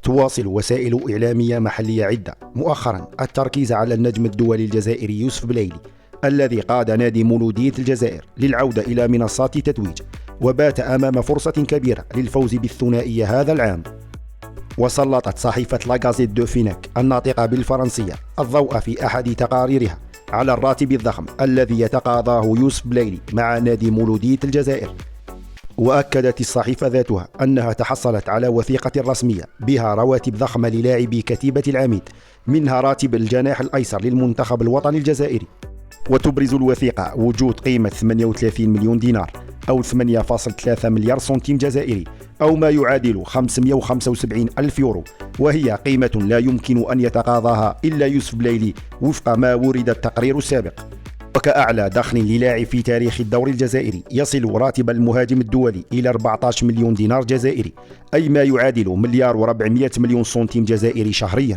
تواصل وسائل إعلامية محلية عدة مؤخرا التركيز على النجم الدولي الجزائري يوسف بلايلي الذي قاد نادي مولودية الجزائر للعودة إلى منصات التتويج، وبات أمام فرصة كبيرة للفوز بالثنائية هذا العام. وسلطت صحيفة لاغازيت دو فيناك الناطقة بالفرنسية الضوء في أحد تقاريرها على الراتب الضخم الذي يتقاضاه يوسف بلايلي مع نادي مولودية الجزائر. وأكدت الصحيفة ذاتها أنها تحصلت على وثيقة رسمية بها رواتب ضخمة للاعبي كتيبة العميد، منها راتب الجناح الأيسر للمنتخب الوطني الجزائري. وتبرز الوثيقة وجود قيمة 38 مليون دينار أو 8.3 مليار سنتيم جزائري أو ما يعادل 575 ألف يورو، وهي قيمة لا يمكن أن يتقاضاها إلا يوسف بلايلي وفق ما ورد التقرير السابق. وكأعلى دخل للاعب في تاريخ الدوري الجزائري يصل راتب المهاجم الدولي إلى 14 مليون دينار جزائري، أي ما يعادل 1.4 مليار سنتيم جزائري شهريا.